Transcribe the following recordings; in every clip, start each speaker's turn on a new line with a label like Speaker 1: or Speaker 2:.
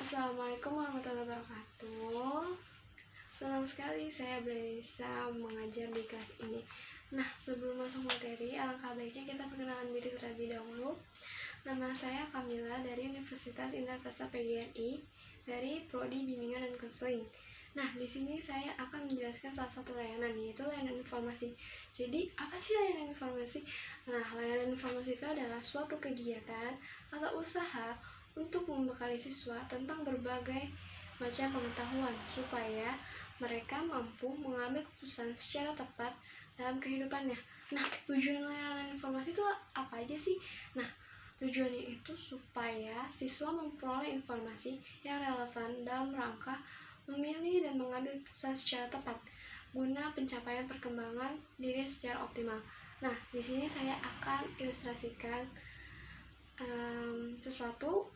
Speaker 1: Assalamualaikum warahmatullahi wabarakatuh. Senang sekali saya bisa mengajar di kelas ini. Nah, sebelum masuk materi, alangkah baiknya kita perkenalan diri terlebih dahulu. Nama saya Kamila dari Universitas Indarkasta PGRI dari Prodi Bimbingan dan Konseling. Nah, di sini saya akan menjelaskan salah satu layanan, yaitu layanan informasi. Jadi, apa sih layanan informasi? Nah, layanan informasi itu adalah suatu kegiatan atau usaha untuk membekali siswa tentang berbagai macam pengetahuan supaya mereka mampu mengambil keputusan secara tepat dalam kehidupannya. Nah, tujuan layanan informasi itu apa aja sih? Nah, tujuannya itu supaya siswa memperoleh informasi yang relevan dalam rangka memilih dan mengambil keputusan secara tepat guna pencapaian perkembangan diri secara optimal. Nah, di sini saya akan ilustrasikan sesuatu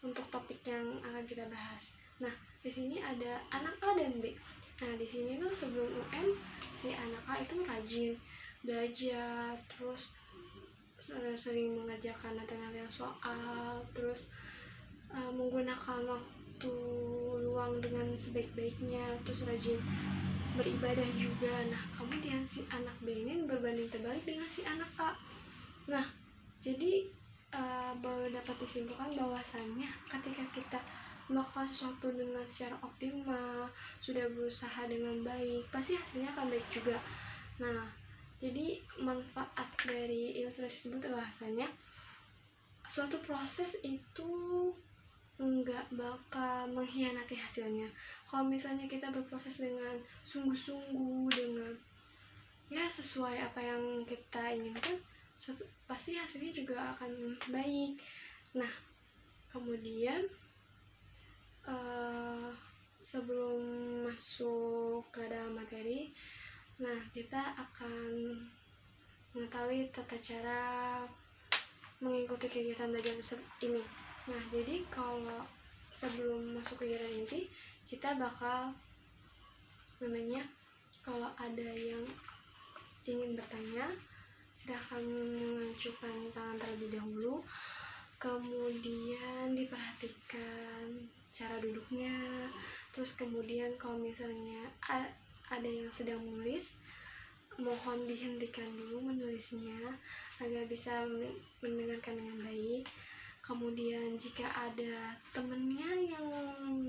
Speaker 1: untuk topik yang akan kita bahas. Nah, di sini ada anak A dan B. Nah, di sini tuh sebelum UN si anak A itu rajin belajar, terus sering mengerjakan materi soal, terus menggunakan waktu luang dengan sebaik-baiknya, terus rajin beribadah juga. Nah, kemudian si anak B ini berbanding terbalik dengan si anak A. Nah, jadi dapat disimpulkan bahwasannya ketika kita melakukan sesuatu dengan secara optimal, sudah berusaha dengan baik, pasti hasilnya akan baik juga. Nah, jadi manfaat dari ilustrasi tersebut bahwasanya suatu proses itu nggak bakal mengkhianati hasilnya. Kalau misalnya kita berproses dengan sungguh-sungguh, dengan ya sesuai apa yang kita inginkan, pasti hasilnya juga akan baik. Nah, kemudian sebelum masuk ke dalam materi, nah kita akan mengetahui tata cara mengikuti kegiatan belajar ini. Nah, jadi kalau sebelum masuk kegiatan ini, kita bakal kalau ada yang ingin bertanya, silahkan mengajukan tangan terlebih dahulu. Kemudian diperhatikan cara duduknya. Terus kemudian kalau misalnya ada yang sedang menulis, mohon dihentikan dulu menulisnya agar bisa mendengarkan dengan baik. Kemudian jika ada temannya yang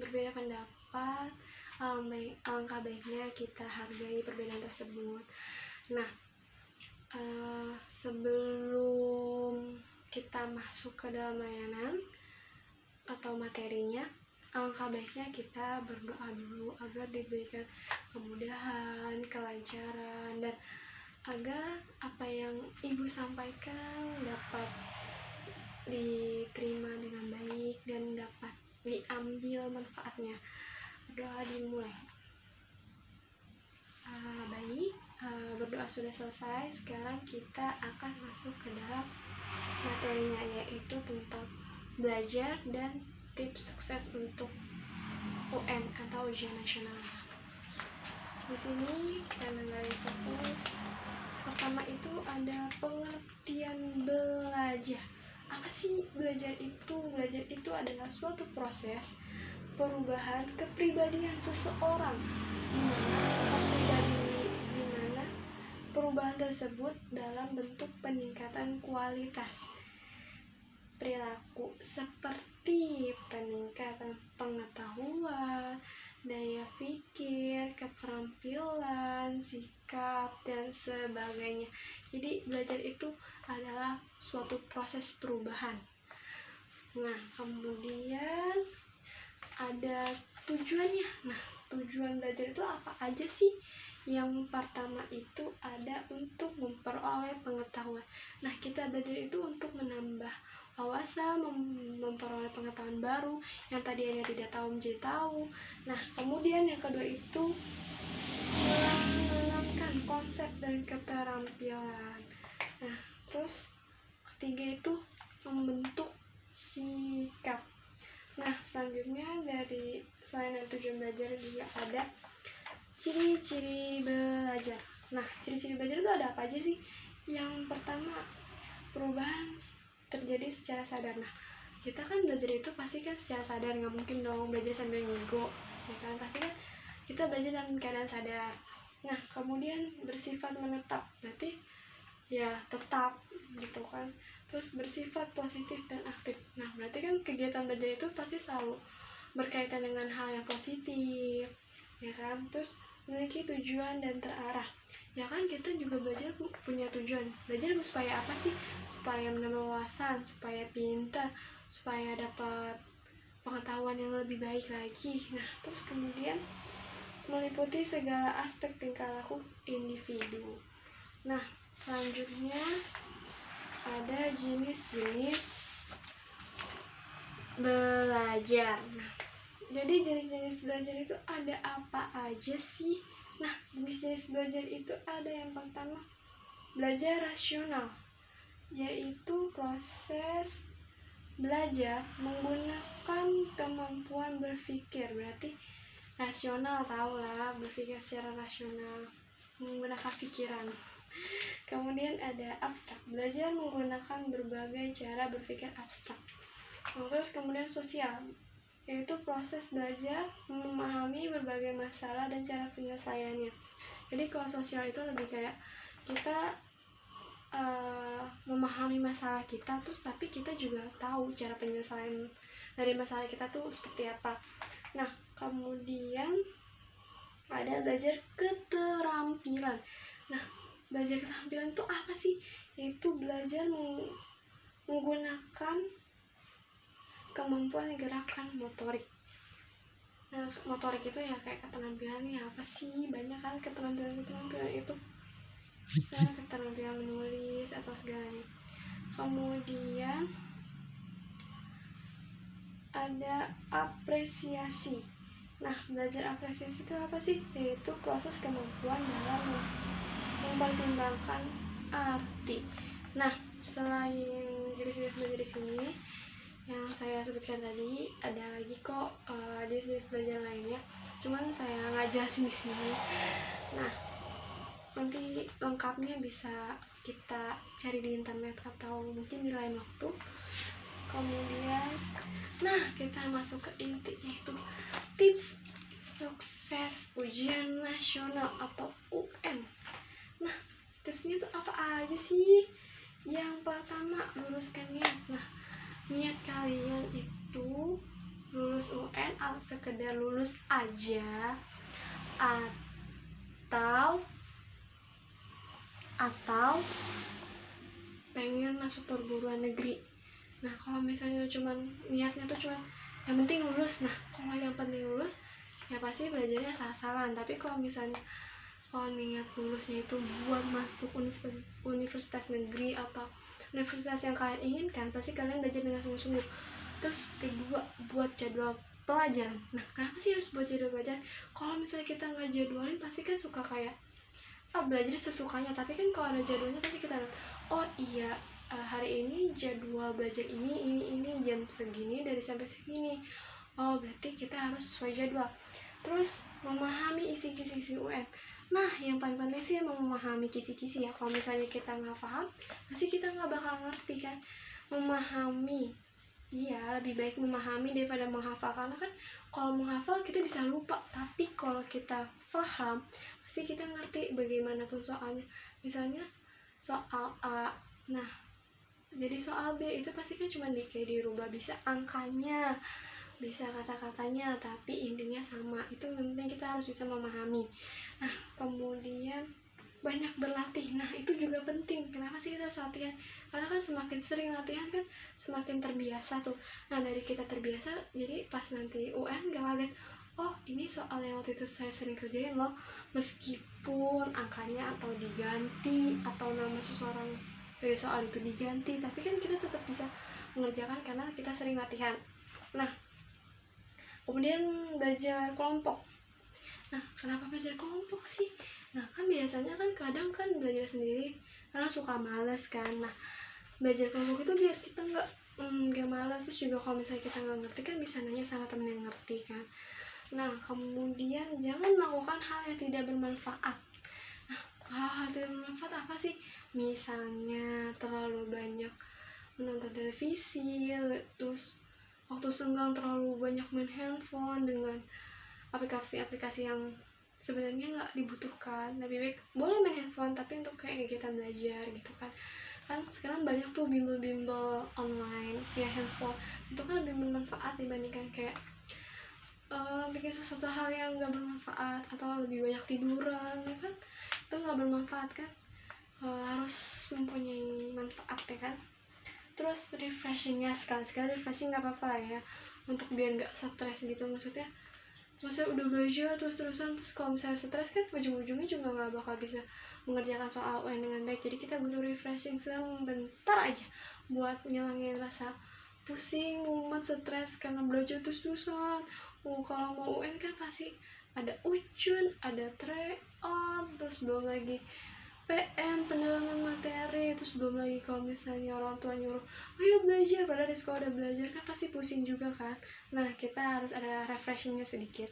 Speaker 1: berbeda pendapat, alangkah baiknya kita hargai perbedaan tersebut. Nah, sebelum kita masuk ke dalam layanan atau materinya, alangkah baiknya kita berdoa dulu agar diberikan kemudahan, kelancaran, dan agar apa yang ibu sampaikan dapat diterima dengan baik dan dapat diambil manfaatnya. Berdoa dimulai. Baik, berdoa sudah selesai. Sekarang kita akan masuk ke dalam materinya, yaitu tentang belajar dan tips sukses untuk UN atau ujian nasional. Di sini kita garis fokus. Pertama itu ada pengertian belajar. Apa sih belajar itu? Belajar itu adalah suatu proses perubahan kepribadian seseorang, di mana perubahan tersebut dalam bentuk peningkatan kualitas perilaku seperti peningkatan pengetahuan, daya pikir, keterampilan, sikap, dan sebagainya. Jadi belajar itu adalah suatu proses perubahan. Nah, kemudian ada tujuannya. Nah, tujuan belajar itu apa aja sih? Yang pertama itu ada untuk memperoleh pengetahuan. Nah, kita belajar itu untuk menambah wawasan, memperoleh pengetahuan baru yang tadinya tidak tahu menjadi tahu. Nah, kemudian yang kedua itu menanamkan konsep dan keterampilan. Nah, terus ketiga itu membentuk sikap. Nah, selanjutnya dari selain tujuan belajar juga ada ciri-ciri belajar. Nah, ciri-ciri belajar itu ada apa aja sih? Yang pertama, perubahan terjadi secara sadar. Nah, kita kan belajar itu pasti kan secara sadar, nggak mungkin dong belajar sambil ngigo, ya kan, pasti kan kita belajar dalam keadaan sadar. Nah kemudian bersifat menetap, berarti ya tetap gitu kan. Terus bersifat positif dan aktif, nah berarti kan kegiatan belajar itu pasti selalu berkaitan dengan hal yang positif, ya kan. Terus memiliki tujuan dan terarah, ya kan, kita juga belajar punya tujuan. Belajar supaya apa sih? Supaya menambah wawasan, supaya pintar, supaya dapat pengetahuan yang lebih baik lagi. Nah terus kemudian meliputi segala aspek tingkah laku individu. Nah selanjutnya ada jenis-jenis belajar. Nah jadi jenis-jenis belajar itu ada apa aja sih? Nah jenis-jenis belajar itu ada yang pertama belajar rasional, yaitu proses belajar menggunakan kemampuan berpikir. Berarti rasional, tahu lah, berpikir secara rasional, menggunakan pikiran. Kemudian ada abstrak, belajar menggunakan berbagai cara berpikir abstrak. Terus kemudian sosial, yaitu proses belajar memahami berbagai masalah dan cara penyelesaiannya. Jadi kalau sosial itu lebih kayak kita memahami masalah kita, terus tapi kita juga tahu cara penyelesaian dari masalah kita tuh seperti apa. Nah kemudian ada belajar keterampilan. Nah belajar keterampilan itu apa sih? Yaitu belajar menggunakan kemampuan gerakan motorik. Nah motorik itu ya kayak keterampilannya apa sih? Banyak kan keterampilan itu. Nah keterampilan menulis atau segalanya. Kemudian ada apresiasi. Nah belajar apresiasi itu apa sih? Yaitu proses kemampuan dalam mempertimbangkan arti. Nah selain jenis-jenis belajar di sini yang saya sebutkan tadi, ada lagi kok jenis-jenis belajar lainnya, cuman saya nggak jelasin di sini. Nah nanti lengkapnya bisa kita cari di internet atau mungkin di lain waktu. Kemudian nah kita masuk ke intinya, itu tips sukses ujian nasional atau UN. Nah tipsnya tuh apa aja sih? Yang pertama, luruskan niat. Nah niat kalian itu lulus UN atau sekedar lulus aja, atau pengen masuk perguruan negeri. Nah kalau misalnya cuman niatnya tuh cuman yang penting lulus, nah kalau yang penting lulus ya pasti belajarnya salah-salahan. Tapi kalau misalnya niat lulusnya itu buat masuk universitas negeri atau universitas yang kalian inginkan, pasti kalian belajar dengan sungguh-sungguh. Terus kedua, buat jadwal pelajaran. Nah kenapa sih harus buat jadwal pelajaran? Kalau misalnya kita nggak jadwalin, pasti kan suka kayak belajar sesukanya. Tapi kan kalau ada jadwalnya pasti kita lihat, oh iya hari ini jadwal belajar ini jam segini dari sampai segini, oh berarti kita harus sesuai jadwal. Terus memahami isi kisi UN. Nah yang paling penting sih memahami kisi-kisi ya. Kalau misalnya kita nggak paham, pasti kita nggak bakal ngerti kan. Memahami, iya lebih baik memahami daripada menghafal, karena kan kalau menghafal kita bisa lupa, tapi kalau kita paham pasti kita ngerti bagaimanapun soalnya. Misalnya soal A, nah jadi soal B itu pasti kan cuma kayak dirubah, bisa angkanya, bisa kata-katanya, tapi intinya sama. Itu yang penting kita harus bisa memahami. Nah kemudian banyak berlatih. Nah itu juga penting. Kenapa sih kita harus latihan? Karena kan semakin sering latihan kan semakin terbiasa tuh. Nah dari kita terbiasa, jadi pas nanti UN gak kaget, oh ini soal yang waktu itu saya sering kerjain loh, meskipun angkanya atau diganti atau nama seseorang dari soal itu diganti, tapi kan kita tetap bisa mengerjakan karena kita sering latihan. Nah kemudian belajar kelompok. Nah kenapa belajar kelompok sih? Nah kan biasanya kan kadang kan belajar sendiri karena suka malas kan. Nah belajar kelompok itu biar kita nggak malas. Terus juga kalau misalnya kita nggak ngerti kan bisa nanya sama temen yang ngerti kan. Nah kemudian jangan melakukan hal yang tidak bermanfaat. Nah hal tidak bermanfaat apa sih? Misalnya terlalu banyak menonton televisi, terus waktu senggang terlalu banyak main handphone dengan aplikasi-aplikasi yang sebenarnya nggak dibutuhkan. Lebih baik boleh main handphone tapi untuk kayak kegiatan belajar gitu kan. Kan sekarang banyak tuh bimbel-bimbel online via handphone, itu kan lebih bermanfaat dibandingkan kayak bikin sesuatu hal yang nggak bermanfaat atau lebih banyak tiduran ya kan, itu nggak bermanfaat kan. Harus mempunyai manfaat ya kan. Terus refreshingnya sekali-sekali refreshing nggak apa-apa lah ya, untuk biar nggak stres gitu. Maksudnya udah belajar terus-terusan, terus kalau misalnya stres kan ujung-ujungnya juga nggak bakal bisa mengerjakan soal UN dengan baik. Jadi kita butuh refreshing sebentar aja buat ngilangin rasa pusing, mumet, stres karena belajar terus-terusan. Kalau mau UN kan pasti ada ujian, ada tryout, terus belum lagi PM, pendalaman materi, terus belum lagi kalau misalnya orang tua nyuruh ayo belajar, padahal di sekolah udah belajar kan pasti pusing juga kan. Nah kita harus ada refreshingnya sedikit.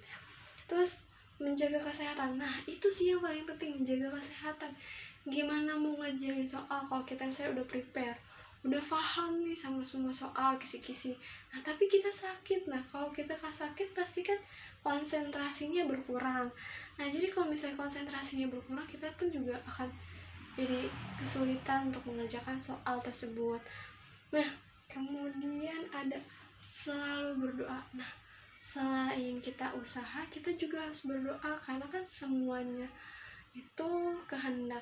Speaker 1: Terus menjaga kesehatan, nah itu sih yang paling penting, menjaga kesehatan. Gimana mau ngerjain soal kalau kita misalnya udah prepare, udah paham nih sama semua soal kisi-kisi, nah tapi kita sakit. Nah kalau kita sakit pasti kan konsentrasinya berkurang. Nah jadi kalau misalnya konsentrasinya berkurang, kita pun juga akan jadi kesulitan untuk mengerjakan soal tersebut. Nah kemudian ada selalu berdoa. Nah selain kita usaha, kita juga harus berdoa, karena kan semuanya itu kehendak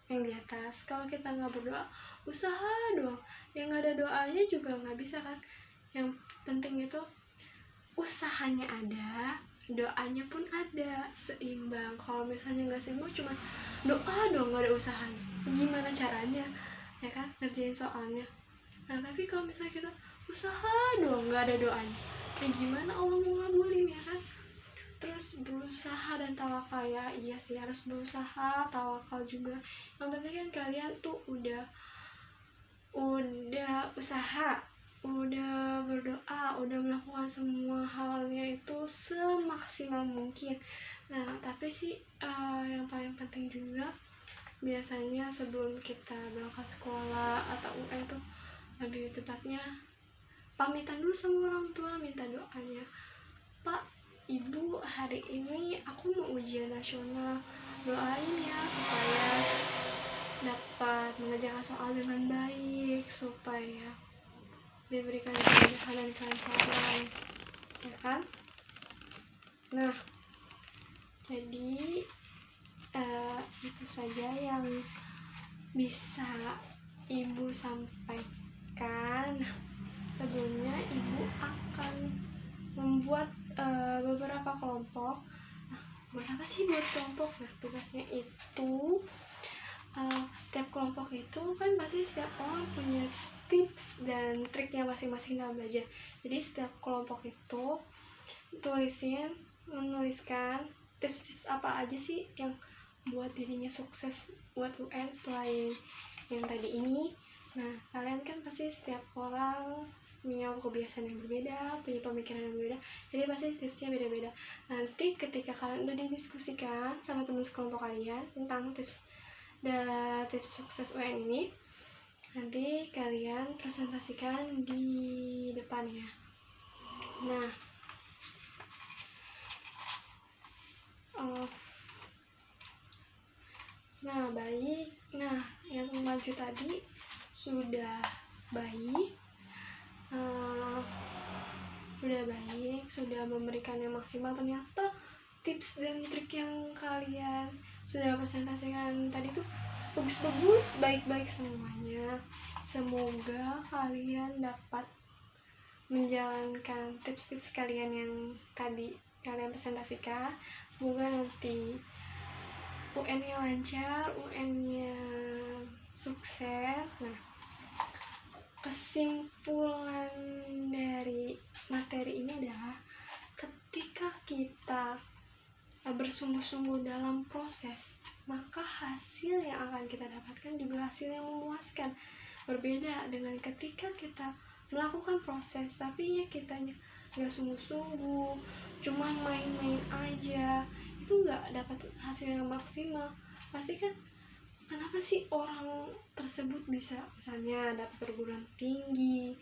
Speaker 1: yang di atas. Kalau kita nggak berdoa, usaha doang, yang nggak ada doanya juga nggak bisa kan. Yang penting itu usahanya ada, doanya pun ada, seimbang. Kalau misalnya nggak seimbang, cuma doa doang nggak ada usahanya, gimana caranya ya kan ngerjain soalnya. Nah tapi kalau misalnya kita usaha doang nggak ada doanya, ya gimana Allah mau ngabulin ya kan. Terus berusaha dan tawakal, ya iya sih harus berusaha, tawakal juga. Yang penting kan kalian tuh udah usaha, udah berdoa, udah melakukan semua halnya itu semaksimal mungkin. Nah tapi sih yang paling penting juga biasanya sebelum kita berangkat sekolah atau UN tuh, lebih tepatnya pamitan dulu sama orang tua, minta doanya. Pak, Ibu, hari ini aku mau ujian nasional, doain ya supaya dapat mengerjakan soal dengan baik, supaya diberikan kemudahan dan kelancaran ya kan. Nah jadi itu saja yang bisa Ibu sampaikan. Sebelumnya Ibu akan membuat beberapa kelompok. Nah, buat apa sih buat kelompok? Nah, tugasnya itu setiap kelompok itu kan pasti setiap orang punya tips dan triknya masing-masing dalam belajar. Jadi setiap kelompok itu menuliskan tips-tips apa aja sih yang buat dirinya sukses buat UN selain yang tadi ini. Nah kalian kan pasti setiap orang punya kebiasaan yang berbeda, punya pemikiran yang berbeda, jadi pasti tipsnya beda-beda. Nanti ketika kalian udah didiskusikan sama teman sekelompok kalian tentang tips sukses UN ini, nanti kalian presentasikan di depan ya. Nah baik, nah yang maju tadi sudah baik, sudah memberikan yang maksimal. Ternyata tips dan trik yang kalian sudah presentasikan tadi tuh bagus-bagus, baik-baik semuanya. Semoga kalian dapat menjalankan tips-tips kalian yang tadi kalian presentasikan. Semoga nanti UN-nya lancar, UN-nya sukses. Nah, kesimpulan dari materi ini adalah ketika kita bersungguh-sungguh dalam proses, maka hasil yang akan kita dapatkan juga hasil yang memuaskan. Berbeda dengan ketika kita melakukan proses tapi ya kitanya nggak sungguh-sungguh, cuma main-main aja, itu nggak dapat hasil yang maksimal. Pasti kan kenapa sih orang tersebut bisa misalnya dapat perguruan tinggi,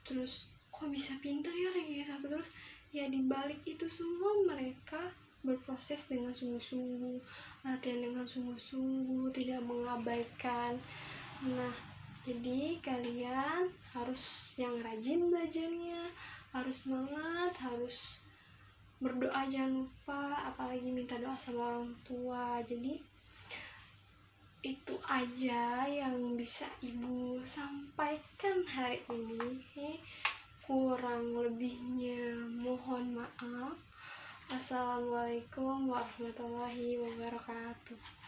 Speaker 1: terus kok bisa pintar ya ranking satu, terus ya dibalik itu semua mereka berproses dengan sungguh-sungguh, latihan dengan sungguh-sungguh, tidak mengabaikan. Nah, jadi kalian harus yang rajin belajarnya, harus semangat, harus berdoa jangan lupa, apalagi minta doa sama orang tua. Jadi itu aja yang bisa ibu sampaikan hari ini. Kurang lebihnya mohon maaf. Assalamualaikum warahmatullahi wabarakatuh.